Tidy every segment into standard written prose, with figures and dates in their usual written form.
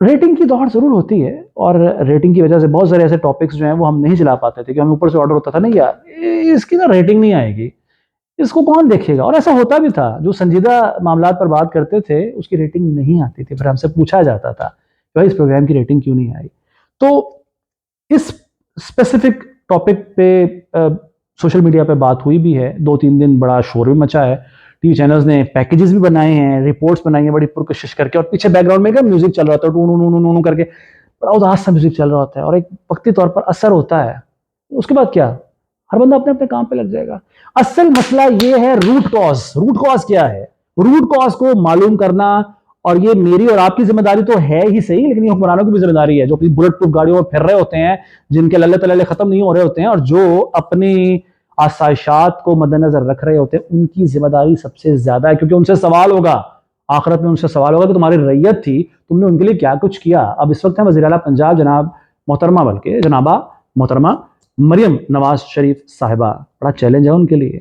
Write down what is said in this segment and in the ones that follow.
Rating کی دوڑ ضرور ہوتی ہے، اور ریٹنگ کی وجہ سے بہت سارے ایسے ٹاپکس جو ہیں وہ ہم نہیں چلا پاتے تھے، کہ ہمیں اوپر سے آرڈر ہوتا تھا نہیں یار اس کی نا ریٹنگ نہیں آئے گی، اس کو کون دیکھے گا، اور ایسا ہوتا بھی تھا، جو سنجیدہ معاملات پر بات کرتے تھے اس کی ریٹنگ نہیں آتی تھی، پھر ہم سے پوچھا جاتا تھا کہ بھائی اس پروگرام کی ریٹنگ کیوں نہیں آئی. تو اس اسپیسیفک ٹاپک پہ سوشل میڈیا پہ بات ہوئی بھی ہے، 2-3 دن بڑا شور بھی مچا ہے، ٹی وی چینلز نے پیکیجز بھی بنائے ہیں، رپورٹس بنائی ہیں بڑی پرکشش کر کے، اور پیچھے بیک گراؤنڈ میں کیا میوزک چل رہا ہوتا ہے ٹون ٹون ٹون کر کے، بڑا اداس سا میوزک چل رہا ہوتا ہے، اور ایک وقتی طور پر اثر ہوتا ہے. اس کے بعد کیا، ہر بندہ اپنے اپنے کام پہ لگ جائے گا. اصل مسئلہ یہ ہے روٹ کاز. روٹ کاز کیا ہے؟ روٹ کاز کو معلوم کرنا، اور یہ میری اور آپ کی ذمہ داری تو ہے ہی صحیح، لیکن یہ حکمرانوں کی بھی ذمہ داری ہے جو اپنی بلٹ پروف گاڑیوں میں پھر رہے ہوتے ہیں، جن کے للے تللے ختم نہیں ہو رہے ہوتے ہیں، اور جو اپنی آسائشات کو مد نظر رکھ رہے ہوتے ہیں. ان کی ذمہ داری سب سے زیادہ ہے، کیونکہ ان سے سوال ہوگا آخرت میں، ان سے سوال ہوگا کہ تمہاری ریت تھی، تم نے ان کے لیے کیا کچھ کیا. اب اس وقت ہے وزیر اعلیٰ پنجاب جنابہ محترمہ مریم نواز شریف صاحبہ، بڑا چیلنج ہے ان کے لیے،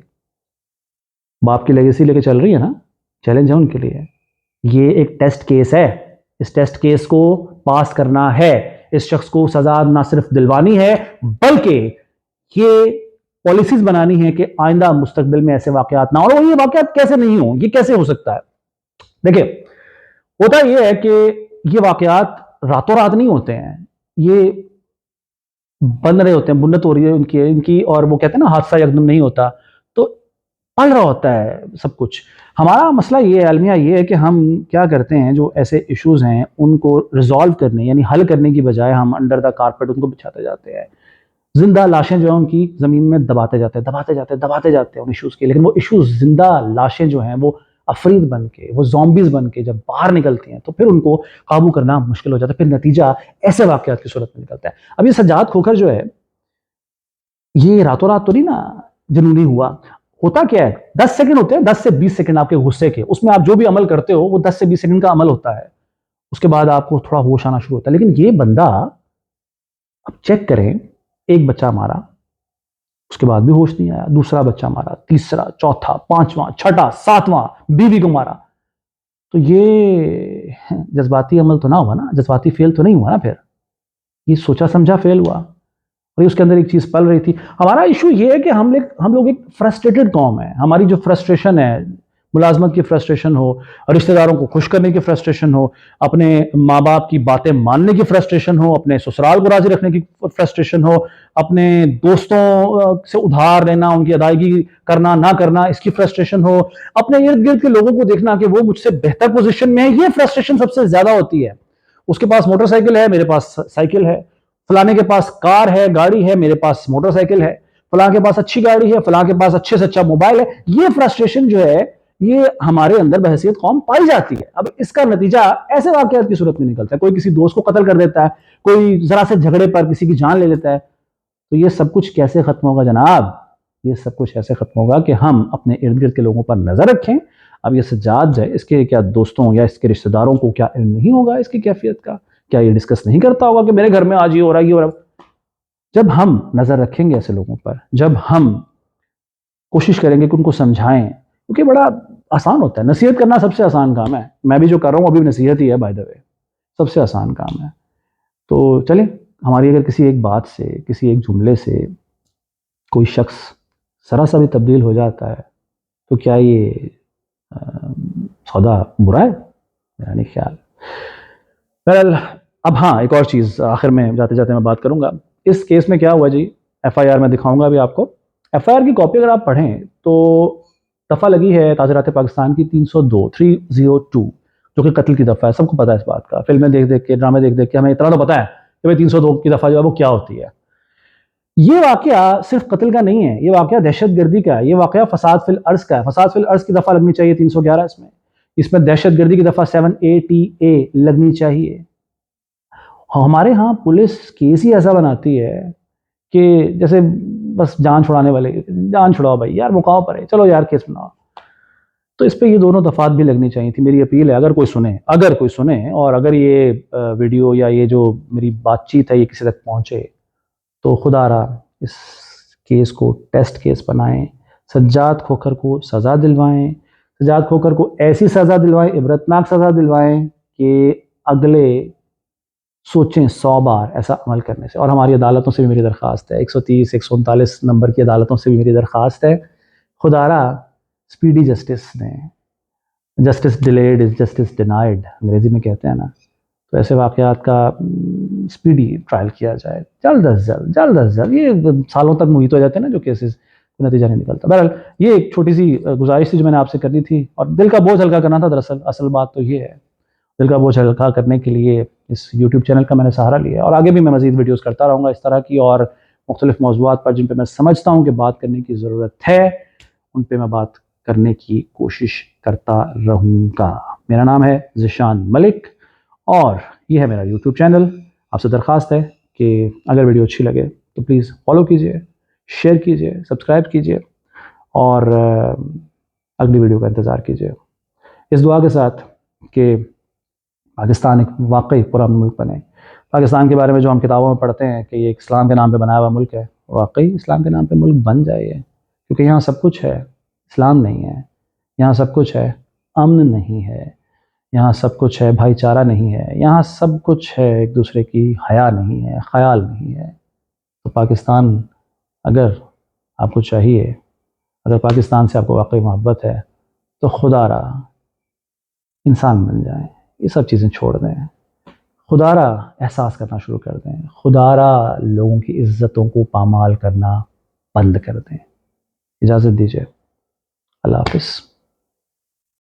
باپ کی لیگیسی لے کے چل رہی ہے نا، چیلنج ہے ان کے لیے. یہ ایک ٹیسٹ کیس ہے، اس ٹیسٹ کیس کو پاس کرنا ہے، اس شخص کو سزا نہ صرف دلوانی ہے بلکہ یہ پالیسیز بنانی ہے کہ آئندہ مستقبل میں ایسے واقعات نہ ہو. اور یہ واقعات کیسے نہیں ہوں، یہ کیسے ہو سکتا ہے؟ دیکھیں، ہوتا یہ ہے کہ یہ واقعات راتوں رات نہیں ہوتے ہیں، یہ بن رہے ہوتے ہیں، بنت ہو رہی ہے ان کی، اور وہ کہتے ہیں نا حادثہ یکدم نہیں ہوتا، تو پل رہا ہوتا ہے سب کچھ. ہمارا مسئلہ یہ ہے، المیہ یہ ہے کہ ہم کیا کرتے ہیں، جو ایسے ایشوز ہیں ان کو ریزالو کرنے یعنی حل کرنے کی بجائے ہم انڈر دا کارپیٹ ان کو بچھاتے جاتے ہیں. زندہ لاشیں جو ہیں ان کی زمین میں دباتے جاتے ہیں ان ایشوز کے، لیکن وہ ایشوز زندہ لاشیں جو ہیں وہ افرید بن کے، وہ زومبیز بن کے جب باہر نکلتی ہیں تو پھر ان کو قابو کرنا مشکل ہو جاتا ہے، پھر نتیجہ ایسے واقعات کی صورت میں نکلتا ہے. اب یہ سجاد کھوکھر جو ہے، یہ راتوں رات تو نہیں نا جنونی ہوا. ہوتا کیا ہے، 10 سیکنڈ ہوتے ہیں، 10 سے 20 سیکنڈ آپ کے غصے کے، اس میں آپ جو بھی عمل کرتے ہو وہ 10 سے 20 سیکنڈ کا عمل ہوتا ہے، اس کے بعد آپ کو تھوڑا ہوش آنا شروع ہوتا ہے. لیکن یہ بندہ، اب چیک کریں، ایک بچہ مارا، اس کے بعد بھی ہوش نہیں آیا، دوسرا بچہ مارا، تیسرا، چوتھا، پانچواں، چھٹا، ساتواں، بیوی کو مارا. تو یہ جذباتی عمل تو نہ ہوا نا، جذباتی فیل تو نہیں ہوا نا، پھر یہ سوچا سمجھا فیل ہوا. اور اس کے اندر ایک چیز پل رہی تھی. ہمارا ایشو یہ ہے کہ ہم لوگ ایک فرسٹریٹڈ قوم ہے. ہماری جو فرسٹریشن ہے، ملازمت کی فرسٹریشن ہو، رشتہ داروں کو خوش کرنے کی فرسٹریشن ہو، اپنے ماں باپ کی باتیں ماننے کی فرسٹریشن ہو، اپنے سسرال کو راضی رکھنے کی فرسٹریشن ہو، اپنے دوستوں سے ادھار لینا، ان کی ادائیگی کرنا نہ کرنا، اس کی فرسٹریشن ہو، اپنے ارد گرد کے لوگوں کو دیکھنا کہ وہ مجھ سے بہتر پوزیشن میں ہے، یہ فرسٹریشن سب سے زیادہ ہوتی ہے. اس کے پاس موٹر سائیکل ہے، میرے پاس سائیکل ہے، فلانے کے پاس کار ہے، گاڑی ہے، میرے پاس موٹر سائیکل ہے، فلاں کے پاس اچھی گاڑی ہے، فلاں کے پاس اچھے سے اچھا موبائل ہے. یہ فرسٹریشن جو ہے یہ ہمارے اندر بحیثیت قوم پائی جاتی ہے. اب اس کا نتیجہ ایسے واقعات کی صورت میں نکلتا ہے، کوئی کسی دوست کو قتل کر دیتا ہے، کوئی ذرا سے جھگڑے پر کسی کی جان لے لیتا ہے. تو یہ سب کچھ کیسے ختم ہوگا جناب؟ یہ سب کچھ ایسے ختم ہوگا کہ ہم اپنے ارد گرد کے لوگوں پر نظر رکھیں. اب یہ سجاد ہے، اس کے کیا دوستوں یا اس کے رشتہ داروں کو کیا علم نہیں ہوگا اس کی کیفیت کا؟ کیا یہ ڈسکس نہیں کرتا ہوگا کہ میرے گھر میں آج یہ ہو رہا ہے، یہ ہو رہا ہے؟ جب ہم نظر رکھیں گے ایسے لوگوں پر، جب ہم کوشش کریں گے کہ ان کو سمجھائیں، کیونکہ بڑا آسان ہوتا ہے نصیحت کرنا، سب سے آسان کام ہے. میں بھی جو کر رہا ہوں ابھی نصیحت ہی ہے بائی دا وے، سب سے آسان کام ہے. تو چلیں، ہماری اگر کسی ایک بات سے، کسی ایک جملے سے کوئی شخص ذرا سا بھی تبدیل ہو جاتا ہے تو کیا یہ سودا برا ہے؟ میرا نہیں خیال. بہرحال، اب ہاں ایک اور چیز آخر میں جاتے جاتے میں بات کروں گا. اس کیس میں کیا ہوا جی، ایف آئی آر میں دکھاؤں گا ابھی آپ کو. ایف آئی آر کی کاپی اگر آپ پڑھیں تو دفعہ لگی ہے تعزیرات پاکستان کی 302 جو کہ قتل کی دفعہ ہے. سب کو پتا ہے اس بات کا، فلمیں دیکھ دیکھ کے، ڈرامے دیکھ دیکھ کے ہمیں اتنا تو پتا ہے کہ بھائی 302 کی دفعہ جو ہے وہ کیا ہوتی ہے. یہ واقعہ صرف قتل کا نہیں ہے، یہ واقعہ دہشت گردی کا ہے، یہ واقعہ فساد فی الارض کا ہے. فساد فی الارض کی دفعہ لگنی چاہیے 311 اس میں دہشت گردی کی دفعہ 7ATA لگنی چاہیے. ہمارے ہاں پولیس کیس ہی ایسا بناتی ہے کہ جیسے بس جان چھڑانے والے، جان چھڑاؤ بھائی یار، موقعوں پر ہے، چلو یار کیس بناؤ. تو اس پہ یہ دونوں دفعات بھی لگنی چاہیے تھی. میری اپیل ہے، اگر کوئی سنے اور اگر یہ ویڈیو یا یہ جو میری بات چیت ہے یہ کسی تک پہنچے تو خدا را اس کیس کو ٹیسٹ کیس بنائیں، سجاد کھوکھر کو سزا دلوائیں، سجاد کھوکھر کو ایسی سزا دلوائیں، عبرتناک سزا دلوائیں کہ اگلے سوچیں 100 بار ایسا عمل کرنے سے. اور ہماری عدالتوں سے بھی میری درخواست ہے, 130 139 نمبر کی عدالتوں سے بھی میری درخواست ہے, خدا را اسپیڈی جسٹس دیں. Justice delayed is justice denied انگریزی میں کہتے ہیں نا. تو ایسے واقعات کا اسپیڈی ٹرائل کیا جائے, جلد از جلد, جلد از جلد. یہ سالوں تک محیط ہو جاتے ہیں نا جو کیسز, نتیجہ نہیں نکلتا. بہرحال یہ ایک چھوٹی سی گزارش تھی جو میں نے آپ سے کرنی تھی, اور دل کا بوجھ ہلکا کرنا تھا. دراصل اصل بات تو یہ ہے, دل کا بوجھ ہلکا کرنے کے لیے اس یوٹیوب چینل کا میں نے سہارا لیا ہے, اور آگے بھی میں مزید ویڈیوز کرتا رہوں گا اس طرح کی, اور مختلف موضوعات پر جن پہ میں سمجھتا ہوں کہ بات کرنے کی ضرورت ہے ان پہ میں بات کرنے کی کوشش کرتا رہوں گا. میرا نام ہے ذیشان ملک اور یہ ہے میرا یوٹیوب چینل. آپ سے درخواست ہے کہ اگر ویڈیو اچھی لگے تو پلیز فالو کیجئے, شیئر کیجئے, سبسکرائب کیجئے, اور اگلی ویڈیو کا انتظار کیجئے, اس دعا کے ساتھ کہ پاکستان ایک واقعی پرامن ملک بنے. پاکستان کے بارے میں جو ہم کتابوں میں پڑھتے ہیں کہ یہ ایک اسلام کے نام پہ بنایا ہوا ملک ہے, واقعی اسلام کے نام پہ ملک بن جائے یہ, کیونکہ یہاں سب کچھ ہے, اسلام نہیں ہے. یہاں سب کچھ ہے, امن نہیں ہے. یہاں سب کچھ ہے, بھائی چارہ نہیں ہے. یہاں سب کچھ ہے, ایک دوسرے کی حیا نہیں ہے, خیال نہیں ہے. تو پاکستان اگر آپ کو چاہیے, اگر پاکستان سے آپ کو واقعی محبت ہے تو خدا را انسان بن جائیں, یہ سب چیزیں چھوڑ دیں, خدا را احساس کرنا شروع کر دیں, خدا را لوگوں کی عزتوں کو پامال کرنا بند کر دیں. اجازت دیجیے, اللہ حافظ.